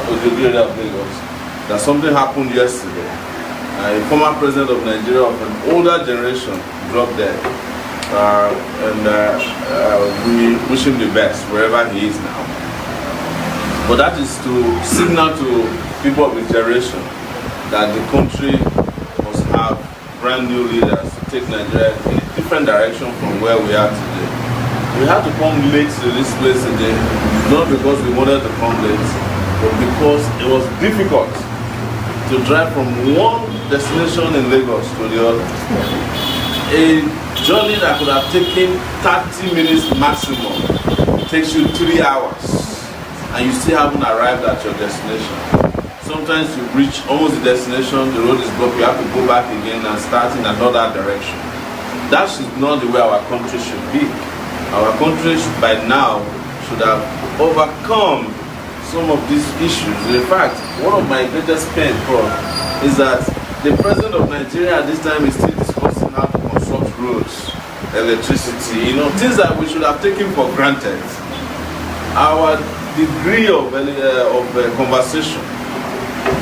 Ojobi area of Lagos that something happened yesterday. A former president of Nigeria of an older generation dropped dead. We wish him the best wherever he is now. But that is to signal to people of his generation that the country must have brand new leaders to take Nigeria in a different direction from where we are today. We had to come late to this place today, not because we wanted to come late, but because it was difficult to drive from one destination in Lagos to the other. A journey that could have taken 30 minutes maximum takes you 3 hours, and you still haven't arrived at your destination. Sometimes you reach almost the destination, the road is blocked, you have to go back again and start in another direction. That is not the way our country should be. Our country by now should have overcome some of these issues. In fact, one of my greatest pain is that the president of Nigeria at this time is still discussing how to construct roads, electricity, things that we should have taken for granted. Our degree of conversation,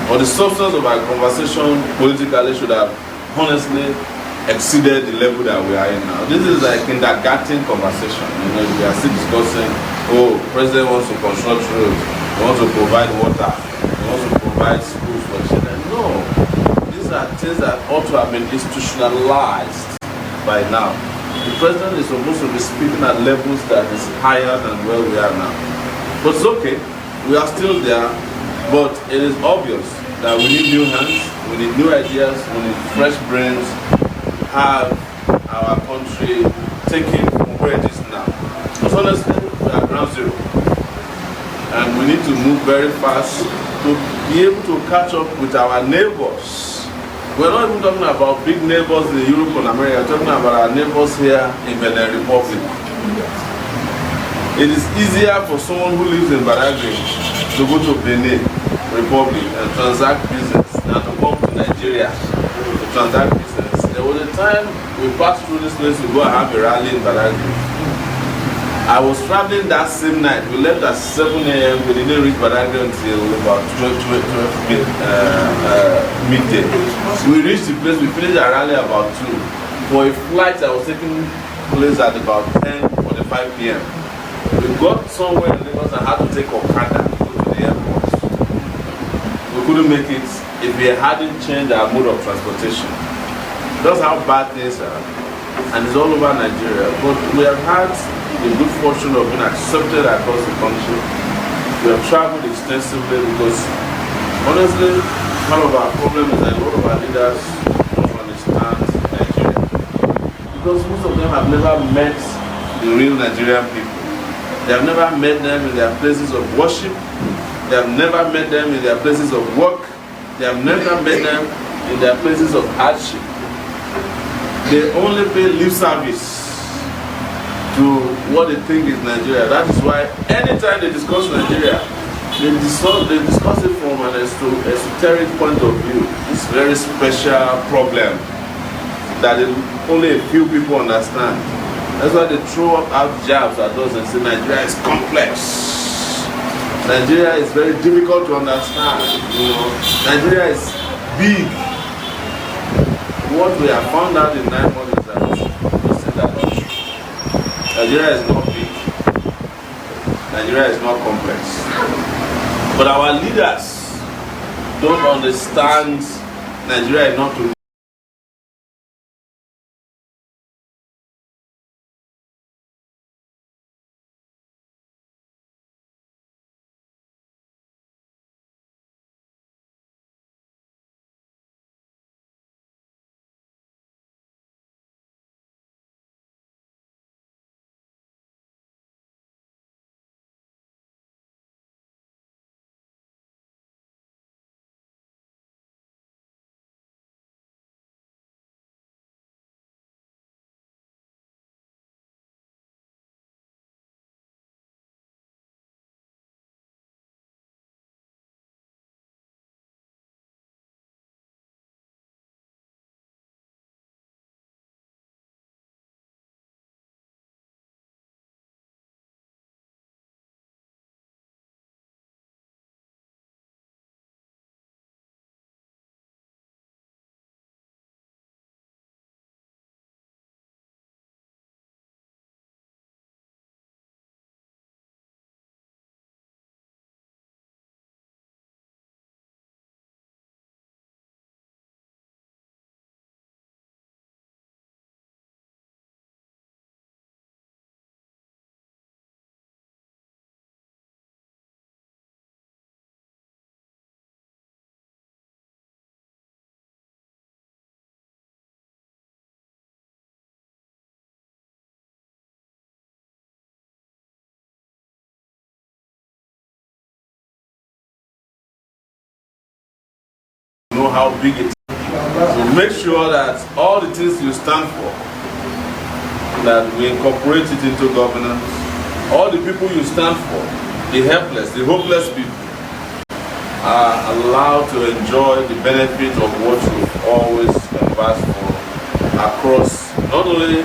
or the substance of our conversation politically, should have honestly exceeded the level that we are in now. This is like kindergarten conversation. We are still discussing, president wants to construct roads, he wants to provide water, he wants to provide schools for children. No, these are things that ought to have been institutionalized by now. The president is supposed to be speaking at levels that is higher than where we are now. But it's okay, we are still there, but it is obvious that we need new hands, we need new ideas, we need fresh brains, have our country taken from where it is now. Because honestly, we are ground zero. And we need to move very fast to be able to catch up with our neighbors. We're not even talking about big neighbors in Europe and America, we're talking about our neighbors here in Benin Republic. It is easier for someone who lives in Badagry to go to Benin Republic and transact business than to come to Nigeria to transact business. There was a time we passed through this place to go and have a rally in Badagry. I was traveling that same night. We left at 7 a.m. We didn't reach Badagry until about 12 midday. We reached the place, we finished our rally about 2. For a flight that was taking place at about 10:45 p.m. We got somewhere in Lagos and had to take Okada to go to the airport. We couldn't make it if we hadn't changed our mode of transportation. That's how bad things are, and it's all over Nigeria. But we have had the good fortune of being accepted across the country. We have traveled extensively because, honestly, one of our problems is that a lot of our leaders don't understand Nigeria. Because most of them have never met the real Nigerian people. They have never met them in their places of worship. They have never met them in their places of work. They have never met them in their places of hardship. They only pay lip service to what they think is Nigeria. That is why anytime they discuss Nigeria, they discuss it from an esoteric point of view. This very special problem that only a few people understand. That's why they throw out jabs at us and say Nigeria is complex. Nigeria is very difficult to understand. Nigeria is big. What we have found out in 9 months is that Nigeria is not big. Nigeria is not complex. But our leaders don't understand Nigeria enough to how big it is. So make sure that all the things you stand for, that we incorporate it into governance. All the people you stand for, the helpless, the hopeless people, are allowed to enjoy the benefit of what you've always advanced for across, not only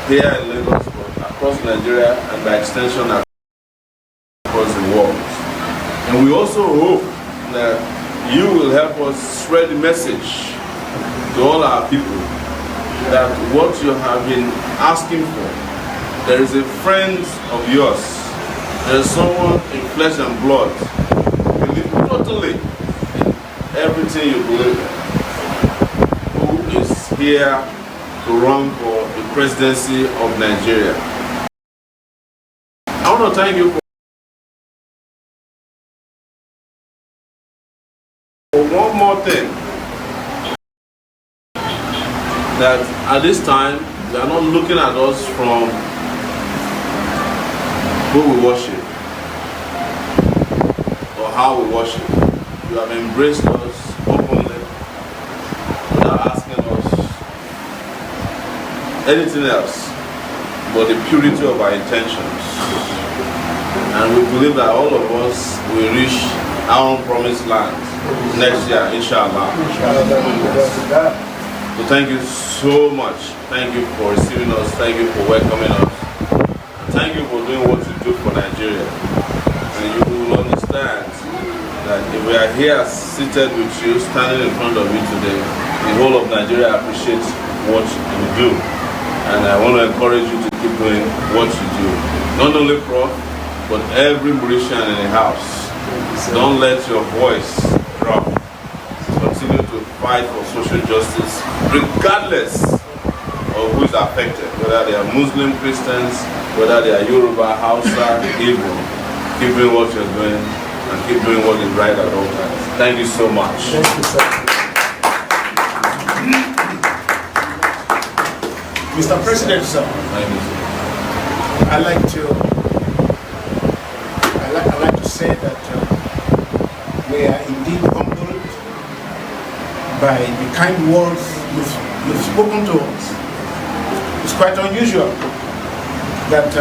here in Lagos, but across Nigeria and by extension across the world. And we also hope that you will help us spread the message to all our people that what you have been asking for, there is a friend of yours, there is someone in flesh and blood, believe totally in everything you believe in, who is here to run for the presidency of Nigeria. I want to thank you for one more thing, that at this time, they are not looking at us from who we worship or how we worship. You have embraced us openly without asking us anything else but the purity of our intentions. And we believe that all of us will reach our own promised land next year, inshallah. So thank you so much. Thank you for receiving us. Thank you for welcoming us. And thank you for doing what you do for Nigeria. And you will understand that if we are here seated with you, standing in front of you today, the whole of Nigeria appreciates what you do. And I want to encourage you to keep doing what you do. Not only Prof, but every Mauritian in the house. Don't let your voice drop. Continue to fight for social justice, regardless of who is affected, whether they are Muslim, Christians, whether they are Yoruba, Hausa, Igbo. Keep doing what you're doing and keep doing what is right at all times. Thank you so much. Thank you, sir. Mr. President, sir. Thank you, sir. I'd like to say that we are indeed humbled by the kind words you've spoken to us. It's quite unusual that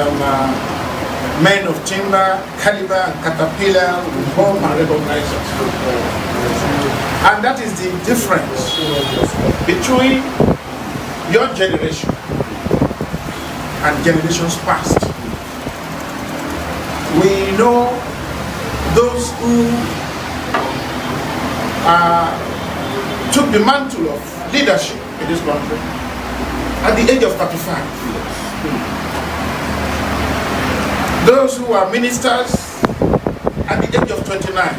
men of timber, caliber, and caterpillar will come and recognize us. And that is the difference between your generation and generations past. We know those who took the mantle of leadership in this country at the age of 35. Those who are ministers at the age of 29.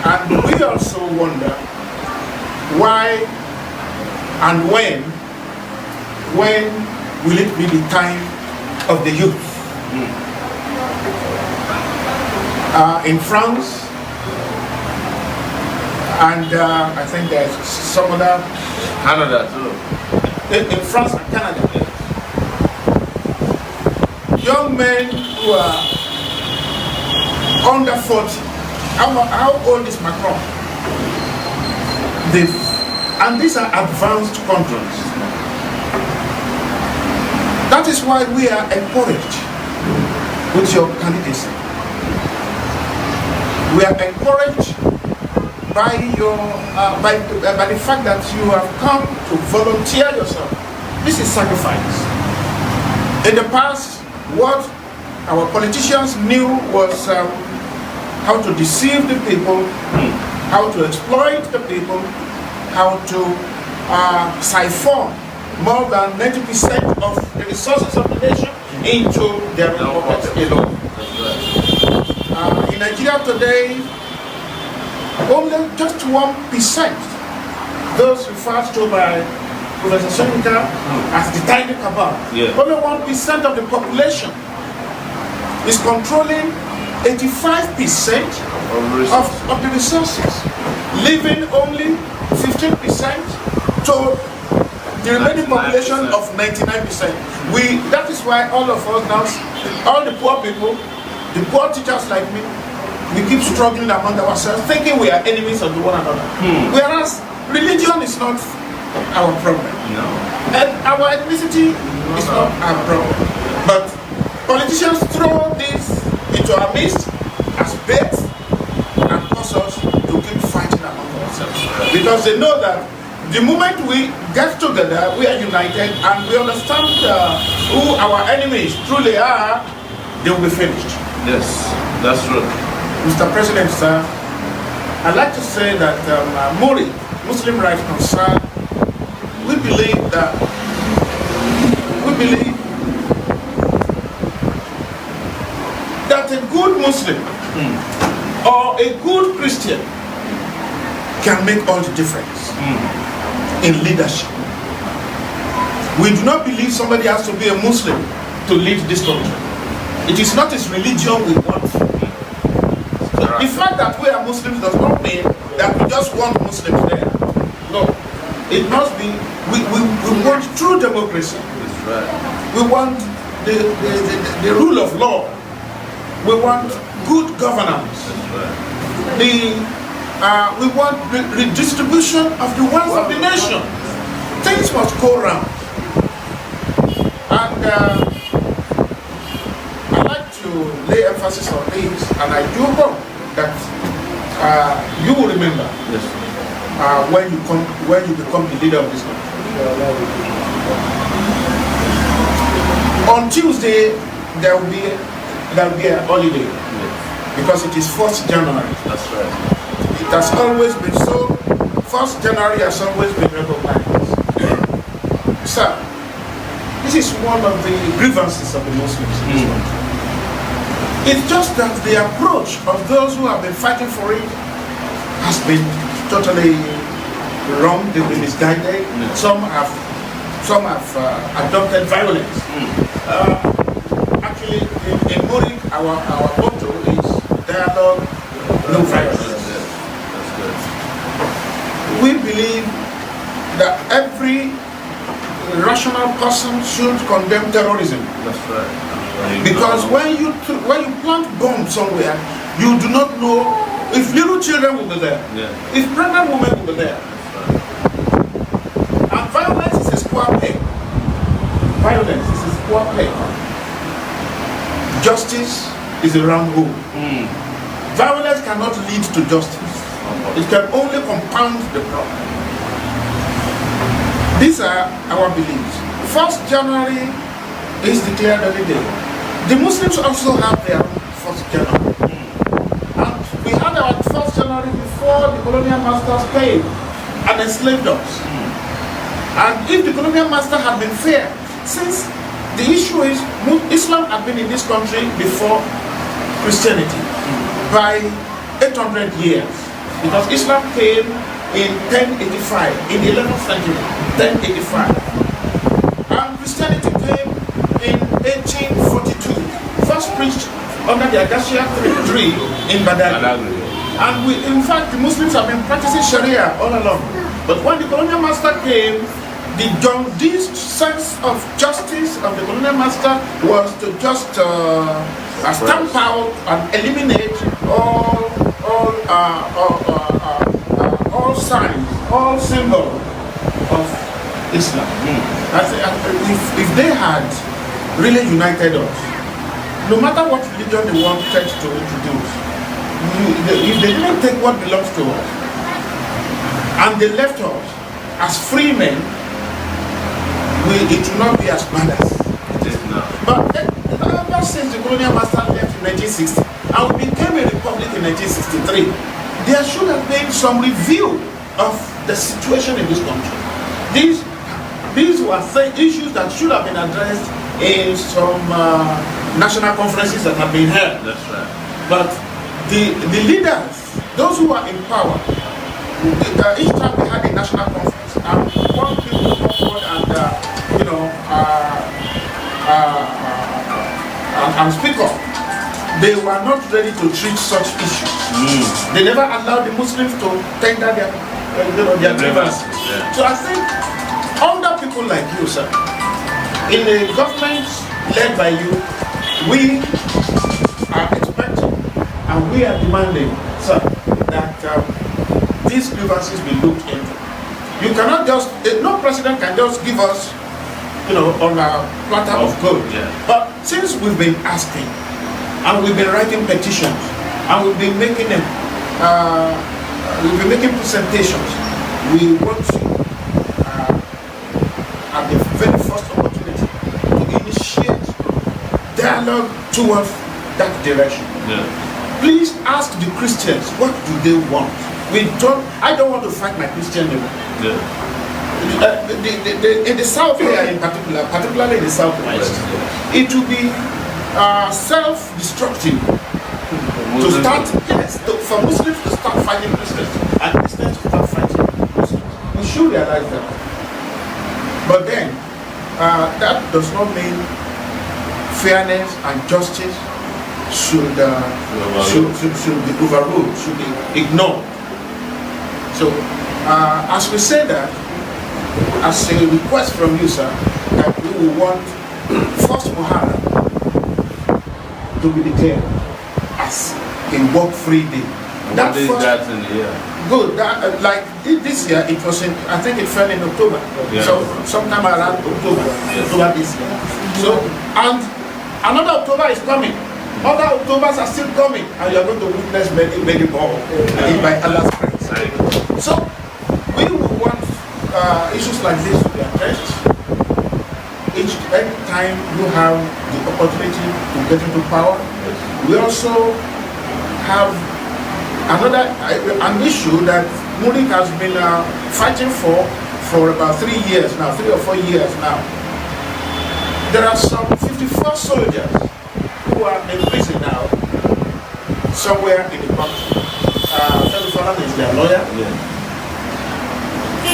And we also wonder why and when will it be the time of the youth? In France, and I think there's some other... Canada too. In France and Canada. Young men who are under 40. How old is Macron? And these are advanced countries. That is why we are encouraged with your candidacy. We are encouraged by your by the fact that you have come to volunteer yourself. This is sacrifice. In the past, what our politicians knew was how to deceive the people, how to exploit the people, how to siphon more than 90% of the resources of the nation into their own pockets alone. In Nigeria today, only just 1%, those referred to by Professor Sonika as the tiny cabal, only 1% of the population is controlling 85% of the resources, leaving only 15% to the remaining population of 99%. That is why all of us now, all the poor people, the poor teachers like me, we keep struggling among ourselves, thinking we are enemies of one another. Whereas religion is not our problem. No. And our ethnicity is not our problem. But politicians throw this into our midst as bait and cause us to keep fighting among ourselves. Because they know that the moment we get together, we are united and we understand who our enemies truly are, they will be finished. Yes, that's true. Mr. President, sir, I'd like to say that MURIC, Muslim Rights Concern, we believe that a good Muslim or a good Christian can make all the difference in leadership. We do not believe somebody has to be a Muslim to lead this country. It is not his religion we want. The fact that we are Muslims does not mean that we just want Muslims there. No. It must be, we want true democracy. That's right. We want the rule of law. We want good governance. That's right. We want the redistribution of the wealth of the nation. Things must go round. And I like to lay emphasis on this, and I do hope that you will remember when you become the leader of this country. On Tuesday there will be a holiday because it is 1st January. That's right. It has always been so. 1st January has always been recognized. Sir, this is one of the grievances of the Muslims in this country. It's just that the approach of those who have been fighting for it has been totally wrong. They've been misguided. Some have adopted violence. Actually, in MURIC, our motto is dialogue, no violence. That's good. We believe that every rational person should condemn terrorism. That's right. Because when you plant bombs somewhere, you do not know if little children will be there, if pregnant women will be there. And violence is a square peg. Violence is a square peg. Justice is a round hole. Violence cannot lead to justice. It can only compound the problem. These are our beliefs. 1st January is declared holiday. The Muslims also have their 1st January. And we had our 1st January before the colonial masters came and enslaved us. And if the colonial master had been fair, since the issue is Islam had been in this country before Christianity by 800 years. Because Islam came in 1085, in the 11th century, 1085. And Christianity came in 1842, first preached under the Acacia tree in Badagry. And in fact, the Muslims have been practicing Sharia all along. But when the colonial master came, this sense of justice of the colonial master was to just stamp out and eliminate all signs, all symbols of Islam. If they had really united us, no matter what religion they wanted to introduce, if they didn't take what belongs to us and they left us as free men, it will not be as bad as it is now. But ever since the colonial master left in 1960 and we became a republic in 1963, there should have been some review of the situation in this country. These were issues that should have been addressed in some national conferences that have been held. That's right. But the leaders, those who are in power, each time we had a national conference, and one people come forward and speak up, they were not ready to treat such issues. They never allowed the Muslims to tender their grievances. So I think under people like you, sir, in a government led by you, we are expecting and And we are demanding, sir, that these grievances be looked into. You cannot just, no president can just give us, on a platter of gold. Yeah. But since we've been asking, and we've been writing petitions, and we've been making them, presentations, we want to, at the very first opportunity, to initiate dialogue towards that direction. Yeah. Please ask the Christians, what do they want? I don't want to fight my Christian neighbor. Yeah. In the south here in particular, particularly in the southwest, it will be self-destructive to start, for Muslims to start fighting Christians and Christians to start fighting Muslims. We should realize that. But then, that does not mean fairness and justice should be overruled, should be ignored. So, as we say that, as a request from you, sir, that we will want first Muharram to be declared as a work-free day. What is that in the year? Good. Like this year, it was I think it fell in October. Yeah. So sometime around October, Yes. October this year. So, and another October is coming. Other Octobers are still coming, and you are going to witness many, many more by Allah's grace. So, we will want issues like this to be addressed. Each time you have the opportunity to get into power, we also have an issue that MURIC has been fighting for about 3 years now, 3 or 4 years now. There are some 54 soldiers who are in prison now, somewhere in the country. Fellow is their lawyer. Yeah.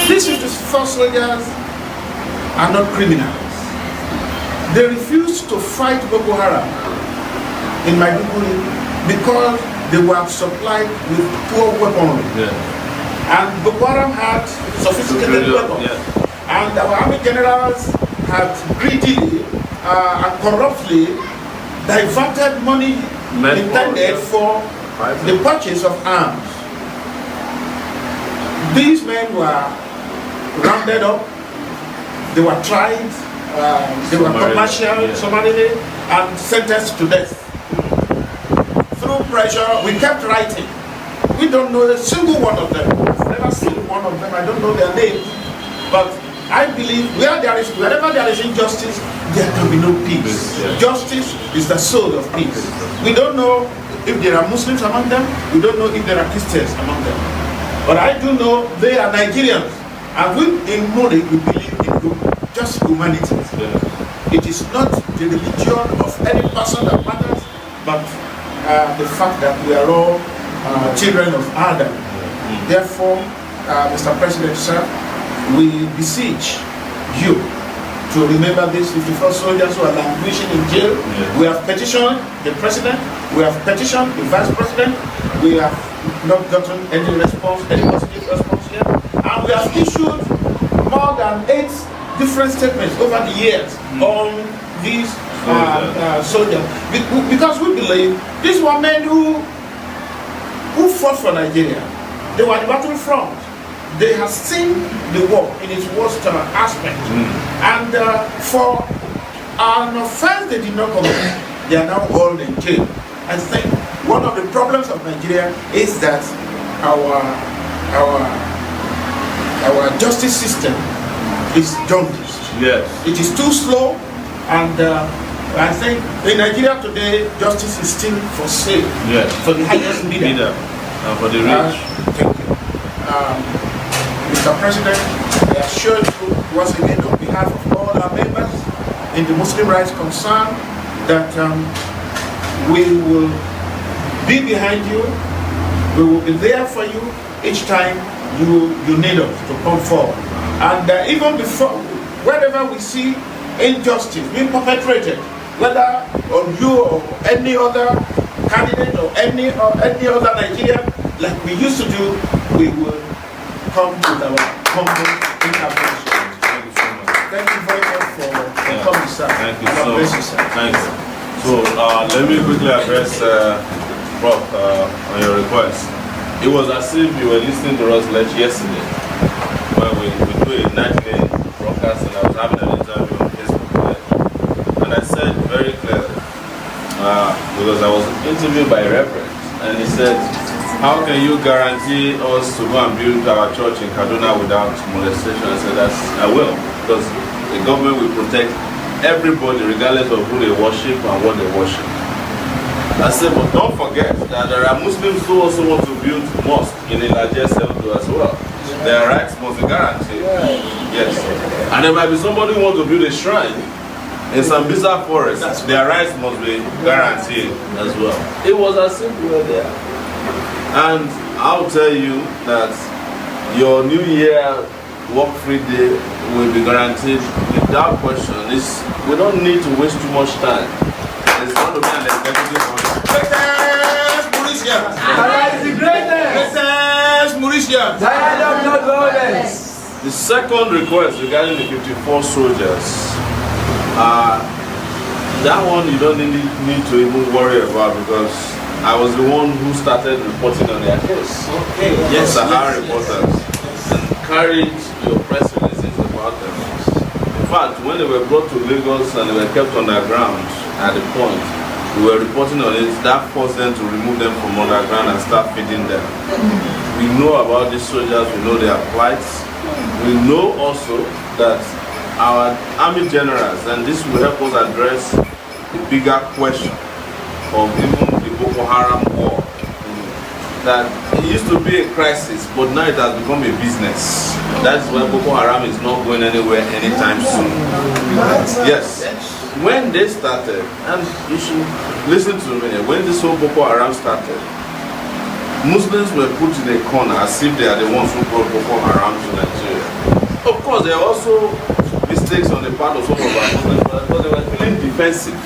These 54 soldiers are not criminals. They refused to fight Boko Haram in Maiduguri because they were supplied with poor weaponry. Yeah. And Boko Haram had sophisticated weapons. Yeah. And our army generals had greedily and corruptly diverted money intended for the purchase of arms. These men were rounded up, they were tried, they were commercial, summarily, and sentenced to death. Through pressure, we kept writing. We don't know a single one of them. I've never seen one of them, I don't know their names. But I believe wherever there is injustice, there can be no peace. Yeah. Justice is the soul of peace. We don't know if there are Muslims among them, we don't know if there are Christians among them. But I do know they are Nigerians. And we in MURIC, we believe in just humanity. Yeah. It is not the religion of any person that matters, but the fact that we are all children of Adam. Therefore, Mr. President, sir, we beseech you to remember these 54 soldiers who are languishing in jail. Yeah. We have petitioned the president, we have petitioned the vice president, we have not gotten any response, any positive response yet, and we have issued more than 8 different statements over the years on these soldiers, because we believe these were men who fought for Nigeria. They were the battlefront. They have seen the war in its worst aspect, and for an offense they did not commit, they are now all in jail. I think one of the problems of Nigeria is that our justice system is jaundiced. Yes. It is too slow, and I think in Nigeria today, justice is still for sale. Yes. For the highest bidder. And for the rich. Thank you. Mr. President, I assure you once again on behalf of all our members in the Muslim rights concern that we will be behind you, we will be there for you each time you need us to come forward. And even before, wherever we see injustice being perpetrated, whether on you or any other candidate or any other Nigerian, like we used to do, we will come with our humble intervention. Thank you so much. Thank you very much for coming, sir. Thank you God so bless you, much. sir. Thank you. So let me quickly address Prof, on your request. It was as if you were listening to us yesterday when we do a nightly broadcast, and I was having an interview on Facebook. And I said very clearly, because I was interviewed by a reverend, and he said, how can you guarantee us to go and build our church in Kaduna without molestation? I said, I will, because the government will protect everybody regardless of who they worship and what they worship. I said, but don't forget that there are Muslims who also want to build mosque in a larger center as well. Their rights must be guaranteed. Yes. And there might be somebody who wants to build a shrine in Sambisa forest. Their rights must be guaranteed as well. It was as if we were there. And I'll tell you that your New Year work-free day will be guaranteed without question. We don't need to waste too much time. It's going to be an executive order. Greatest Mauritians! Allah is the greatest! Greatest Mauritians! Tired of your governments! The second request regarding the 54 soldiers, that one you don't need to even worry about, because I was the one who started reporting on their case. Okay. Yes, Sahara reporters, and carried your press releases about them. In fact, when they were brought to Lagos and they were kept underground at the point, we were reporting on it. That forced them to remove them from underground and start feeding them. We know about these soldiers, we know their plights. We know also that our army generals, and this will help us address the bigger question of even the Boko Haram war, that it used to be a crisis, but now it has become a business. That's why Boko Haram is not going anywhere anytime soon. Yes. When they started, and you should listen to me, when this whole Boko Haram started, Muslims were put in a corner as if they are the ones who brought Boko Haram to Nigeria. Of course, there are also mistakes on the part of some of our Muslims, but they were feeling defensive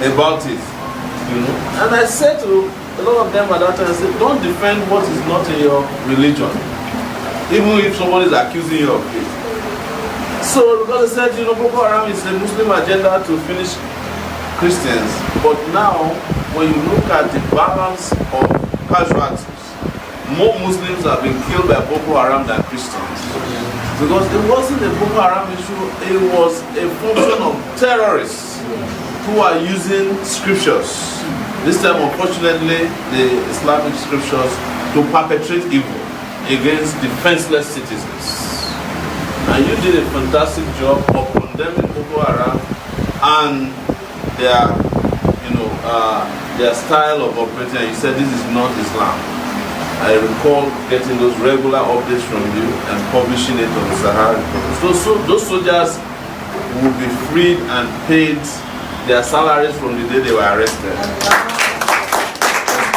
about it. And I said to a lot of them at that time, I said, don't defend what is not in your religion, even if someone is accusing you of it. So, because they said, Boko Haram is a Muslim agenda to finish Christians. But now, when you look at the balance of casualties, more Muslims have been killed by Boko Haram than Christians. Because it wasn't a Boko Haram issue, it was a function of terrorists who are using scriptures. This time, unfortunately, the Islamic scriptures to perpetrate evil against defenseless citizens. And you did a fantastic job of condemning Boko Haram and their style of operating. And you said this is not Islam. I recall getting those regular updates from you and publishing it on the Sahara. Those soldiers will be freed and paid their salaries from the day they were arrested.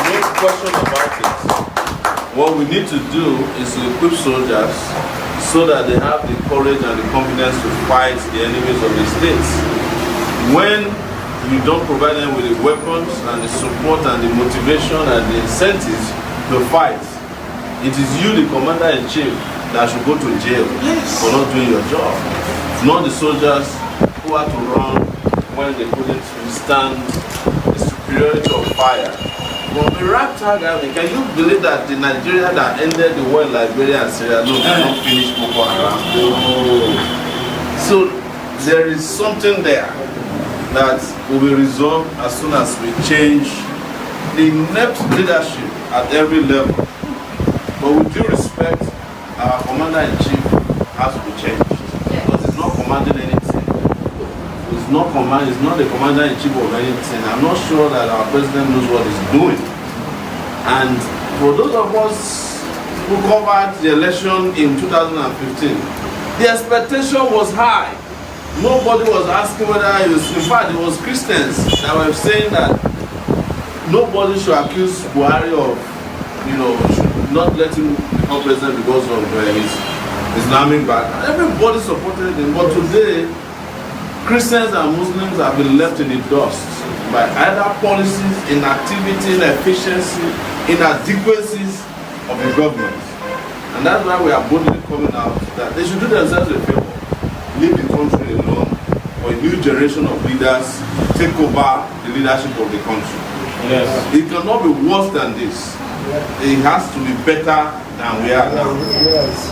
There's no question about it. What we need to do is to equip soldiers so that they have the courage and the confidence to fight the enemies of the states. When you don't provide them with the weapons and the support and the motivation and the incentives to fight, it is you, the commander-in-chief, that should go to jail for not doing your job. Not the soldiers who had to run when they couldn't withstand the superiority of fire. But the raptor, can you believe that the Nigeria that ended the war in Liberia and Sierra Leone cannot finish Boko Haram? So there is something there that will be resolved as soon as we change the inept leadership at every level. But with due respect, our commander-in-chief has to be changed. Because he's not commanding anything. It's not the commander-in-chief of anything. I'm not sure that our president knows what he's doing. And for those of us who covered the election in 2015, the expectation was high. Nobody was asking whether it was, in fact, it was Christians that were saying that nobody should accuse Buhari of, should not let him become president because of his Islamic background. Everybody supported him, but today, Christians and Muslims have been left in the dust by either policies, inactivity, inefficiency, inadequacies of the government. And that's why we are boldly coming out that they should do themselves a favor, leave the country alone, for a new generation of leaders take over the leadership of the country. Yes. It cannot be worse than this. It has to be better than we are now. Yes.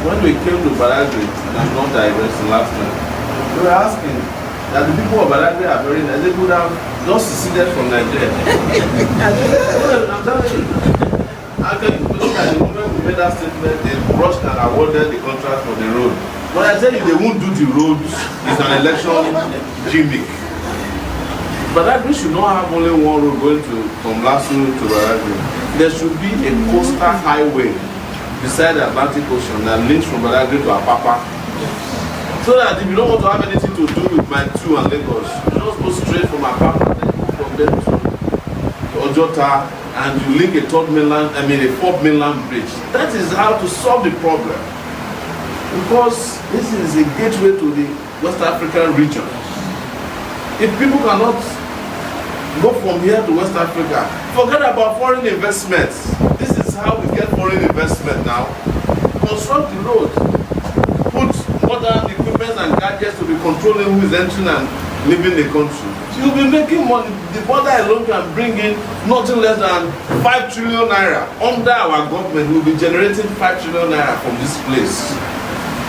When we came to Badagry, and I'm not digressing last time, we were asking that the people of Badagry are very nice. They could have just seceded from Nigeria. I'm telling you. I can look at the moment we made that statement, they rushed and awarded the contract for the road. But I tell you, they won't do the roads. It's an election gimmick. Badagry should not have only one road going from Lasso to Badagry. There should be a coastal highway beside the Atlantic Ocean that links from Badagry to Apapa. So that if you don't want to have anything to do with my two and Lagos, you just go straight from Apapa, then go from there to Ojota, and you link a fourth mainland bridge. That is how to solve the problem. Because this is a gateway to the West African region. If people cannot go from here to West Africa, forget about foreign investments. This is how we get foreign investment now. Construct the road. Put modern equipment and gadgets to be controlling who is entering and leaving the country. You'll be making money. The border alone can bring in nothing less than 5 trillion naira. Under our government, we'll be generating 5 trillion naira from this place.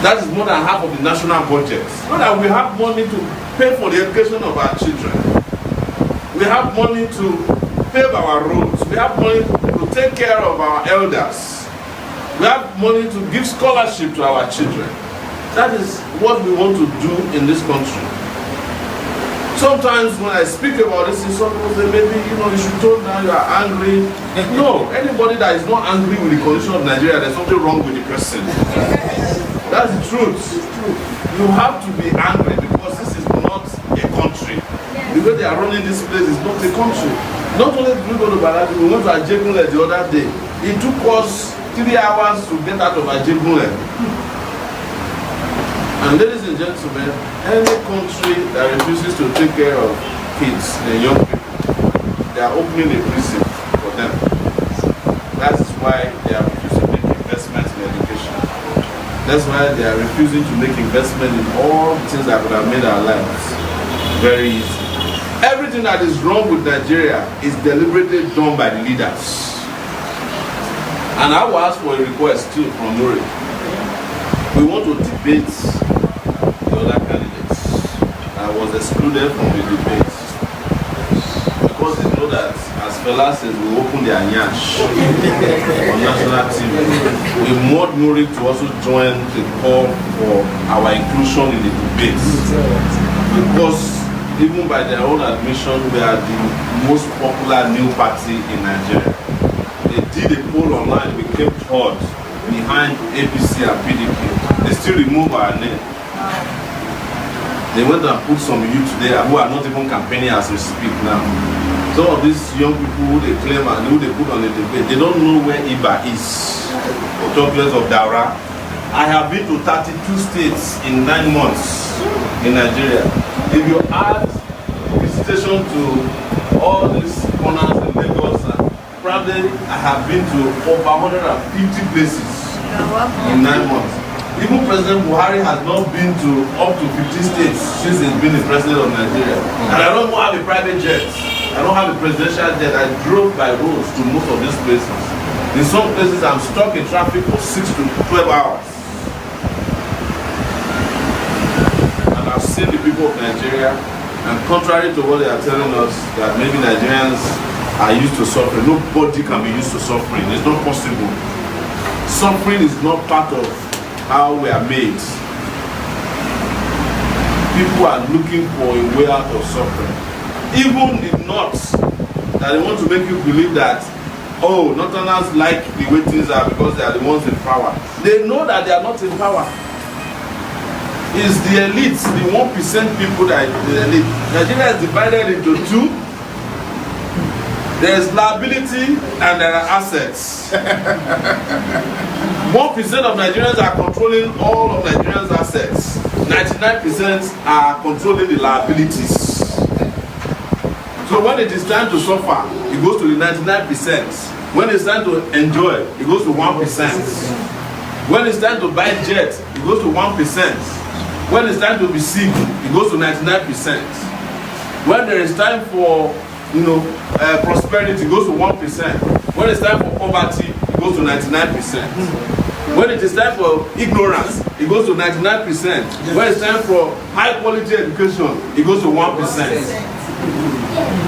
That is more than half of the national budget. So that we have money to pay for the education of our children. We have money to pave our roads. We have money to take care of our elders. We have money to give scholarship to our children. That is what we want to do in this country. Sometimes when I speak about this, some people say, maybe, you should tone down, you are angry. No, anybody that is not angry with the condition of Nigeria, there's something wrong with the person. That's the truth. You have to be angry because this is not a country. The way they are running this place is not a country. Not only did we go to Badagry, we went to Ajegunle the other day. It took us 3 hours to get out of Ajegunle. And ladies and gentlemen, any country that refuses to take care of kids and young people, they are opening a prison for them. That is why they are refusing to make investments in education. That's why they are refusing to make investment in all the things that would have made our lives very easy. Everything that is wrong with Nigeria is deliberately done by the leaders. And I will ask for a request too from MURIC. We want to debate the other candidates. I was excluded from the debates because they know that, as Fela says, we open their nyash on national TV. We want MURIC to also join the call for our inclusion in the debates, because even by their own admission, we are the most popular new party in Nigeria. They did a poll online, we came third behind APC and PDP. They still remove our name. They went and put some youth there who are not even campaigning as we speak now. Some of these young people who they claim and who they put on the debate, they don't know where Iba is. Talkless of Daura. I have been to 32 states in 9 months in Nigeria. If you add visitation to all these corners in Lagos, probably I have been to over 150 places in 9 months. Even President Buhari has not been to up to 50 states since he's been the president of Nigeria. And I don't have a private jet. I don't have a presidential jet. I drove by roads to most of these places. In some places, I'm stuck in traffic for 6 to 12 hours. And I've seen the people of Nigeria, and contrary to what they are telling us, that maybe Nigerians are used to suffering. Nobody can be used to suffering. It's not possible. Suffering is not part of how we are made. People are looking for a way out of suffering. Even the North, that they want to make you believe that, oh, Northerners like the way things are because they are the ones in power. They know that they are not in power. It's the elites, the 1% people that are the elite. Nigeria is divided into 2. There's liability and there are assets. 1% of Nigerians are controlling all of Nigerians' assets. 99% are controlling the liabilities. So when it is time to suffer, it goes to the 99%. When it's time to enjoy, it goes to 1%. When it's time to buy jet, it goes to 1%. When it's time to be sick, it goes to 99%. When there is time for prosperity, it goes to 1%. When it's time for poverty, it goes to 99%. When it is time for ignorance, it goes to 99%. When it's time for high quality education, it goes to 1%.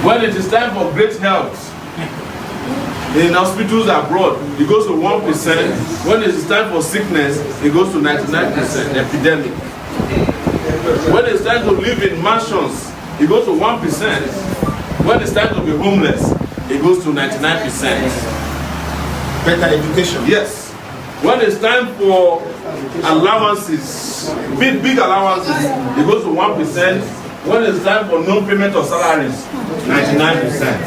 When it is time for great health in hospitals abroad, it goes to 1%. When it is time for sickness, it goes to 99%. Epidemic. When it's time to live in mansions, it goes to 1%. When it's time to be homeless, it goes to 99%. Better education. Yes. When it's time for allowances, big allowances, it goes to 1%. When it's time for non-payment of salaries, 99%.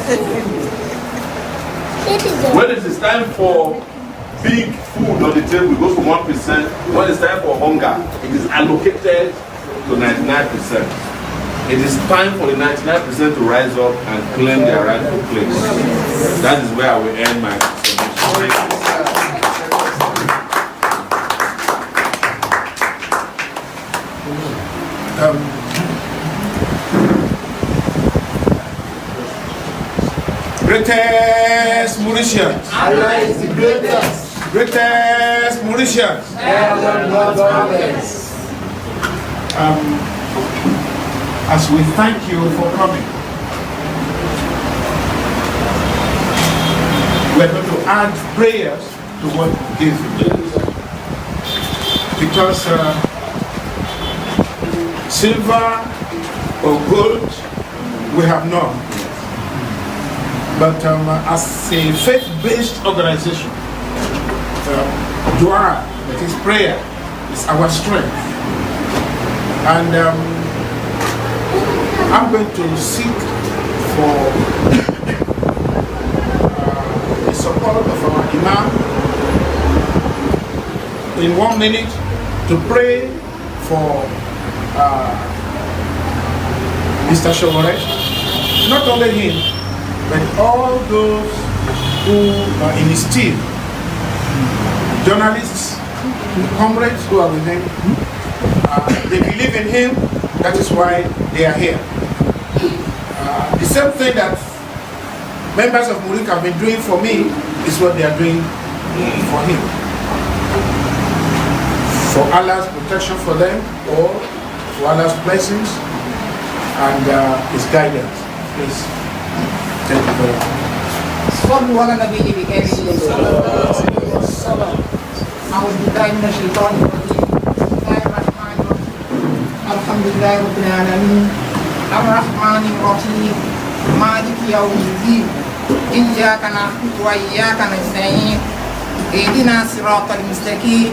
When it is time for big food on the table, it goes to 1%. When it's time for hunger, it is allocated to 99%. It is time for the 99% to rise up and claim their rightful place. That is where I will end my submission. Greatest Mauritians. Allah is the greatest. Greatest Mauritians. As we thank you for coming, we're going to add prayers to what we give you. Because silver or gold we have none. But as a faith-based organization, dua, that is prayer, is our strength. And I'm going to seek for the support of our Imam in 1 minute to pray for Mr. Sowore. Not only him, but all those who are in his team, journalists, comrades who are with him, they believe in him, that is why they are here. The same thing that members of MURIC have been doing for me is what they are doing for him. For Allah's protection for them, or for Allah's blessings and his guidance. Please. Thank you very much. صلوا على النبي بكريم أعوذ بالله من الشيطان الرجيم بسم الله الرحمن الرحيم الحمد لله رب العالمين الرحمن الرحيم مالك يوم الدين إياك نعبد وإياك نستعين اهدنا الصراط المستقيم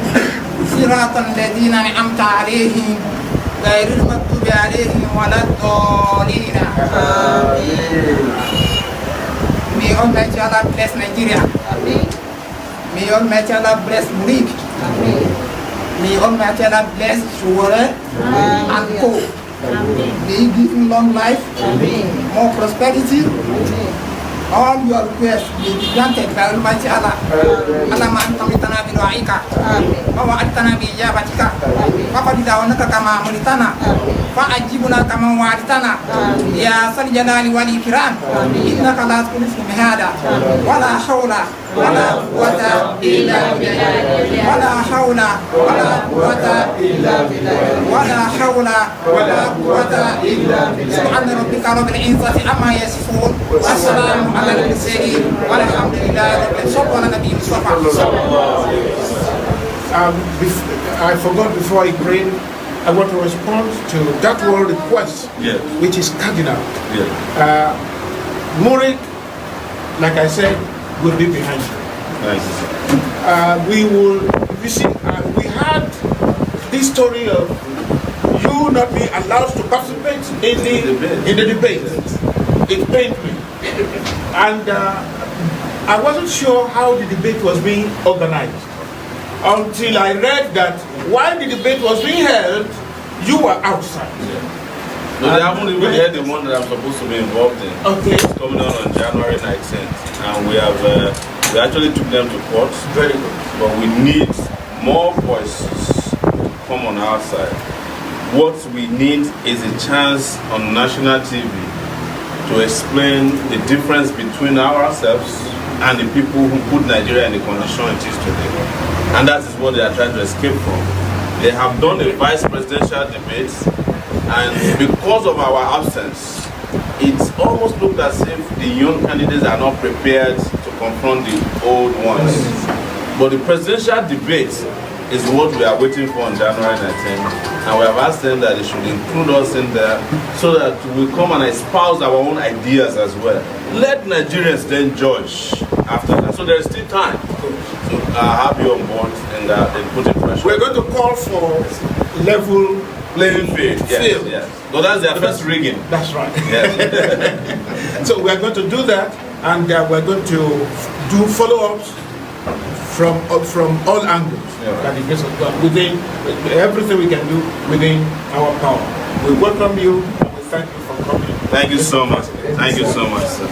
صراط الذين أنعمت عليهم غير المغضوب عليهم ولا الضالين. May Almighty Allah bless Nigeria. Amen. May Almighty Allah bless MURIC. Amen. May Almighty Allah bless Sowore and Co. Amen. May He give him long life, amen, more prosperity. Amen. All your requests will be granted by Almighty Allah. اللهم أنت أمرتنا بدعائك ووعدتنا بإجابتك فقد دعوناك كما أمرتنا فأجبنا كما وعدتنا يا ذا الجلال والإكرام إنك لا تخلف الميعاد ولا حول ولا قوة إلا بالله ولا حول ولا قوة إلا بالله ولا حول ولا قوة إلا بالله سبحان ربك رب العزة عما يصفون والسلام على المرسلين والحمد لله رب العالمين. صلوا على النبي المصطفى. I forgot before I prayed, I want to respond to that word request, yes, which is cardinal. Yes. MURIC, like I said, will be behind you. Nice. We will, you see, we had this story of you not being allowed to participate in the debate. It pained me. And I wasn't sure how the debate was being organized until I read that while the debate was being held, you were outside. Yeah. No, they haven't even heard the one that I'm supposed to be involved in. Okay. It's coming on January 19th. And we have, we actually took them to court. Very good. But we need more voices to come on our side. What we need is a chance on national TV to explain the difference between ourselves and the people who put Nigeria in the condition it is today. And that is what they are trying to escape from. They have done a vice presidential debate, and because of our absence, it almost looked as if the young candidates are not prepared to confront the old ones. But the presidential debate is what we are waiting for on January 19th, and we have asked them that they should include us in there so that we come and espouse our own ideas as well. Let Nigerians then judge after that. So there is still time to have you on board and then put in pressure. We're going to call for level playing field. Yes, yes. So that's their first rigging. That's right. Yes. So we're going to do that, and we're going to do follow-ups from all angles. Yeah, right. That the grace of God, within everything we can do within our power. We welcome you and we thank you for coming. Thank you so much. Thank you so much, sir.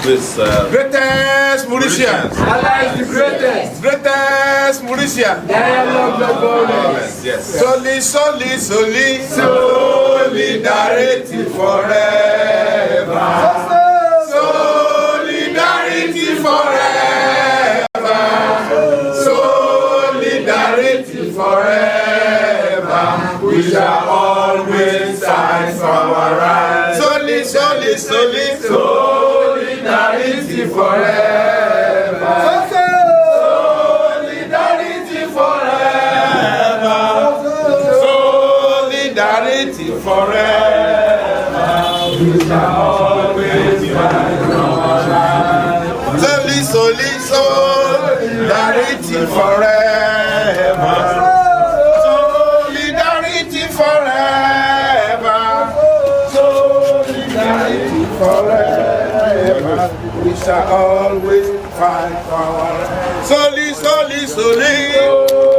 Please, greatest Mauritians. Allah is the greatest. Greatest Mauritians. Dialogue the boldest. yes. Soli, soli, soli. Solidarity forever. Solidarity forever. Solidarity forever. We shall always stand for our rights. Soli, soli, soli. Solidarity forever. Solidarity forever. Solidarity forever. We shall always stand for our rights. Soli, soli, solidarity forever. Solidarity forever. Solidarity forever. We shall always fight for our rights. Soli, soli, soli.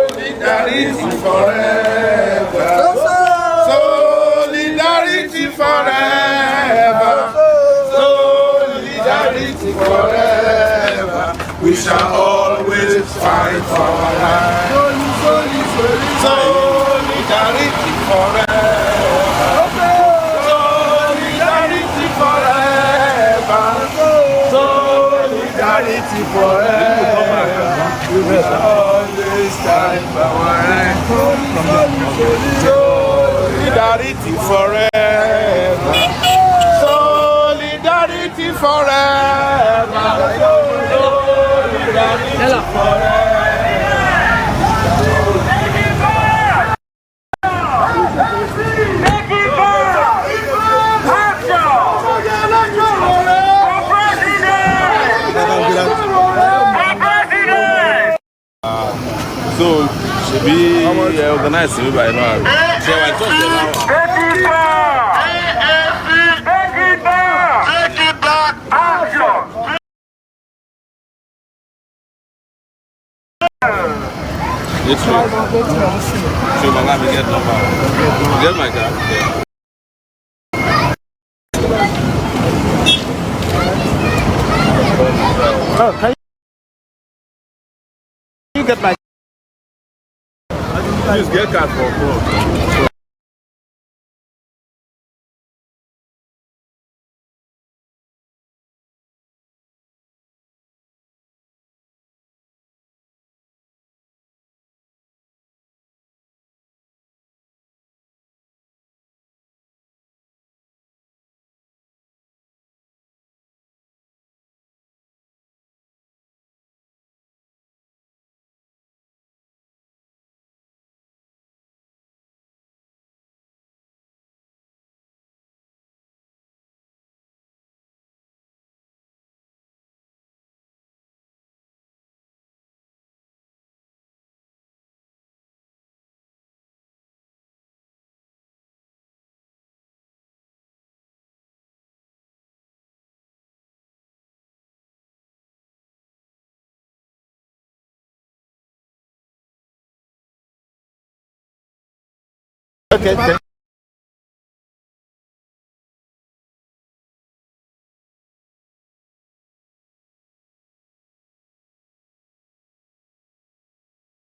Solidarity forever. Solidarity forever. Solidarity forever. We shall always fight for our lives. Solidarity forever. Solidarity forever. Solidarity forever. We shall always stand for our lives. Solidarity forever. Solidarity forever. Solidarity forever. So, should be organized by now. So I talk it's true. So my life get number. Get my car. Oh, can you get my? Please get card for phone. Okay.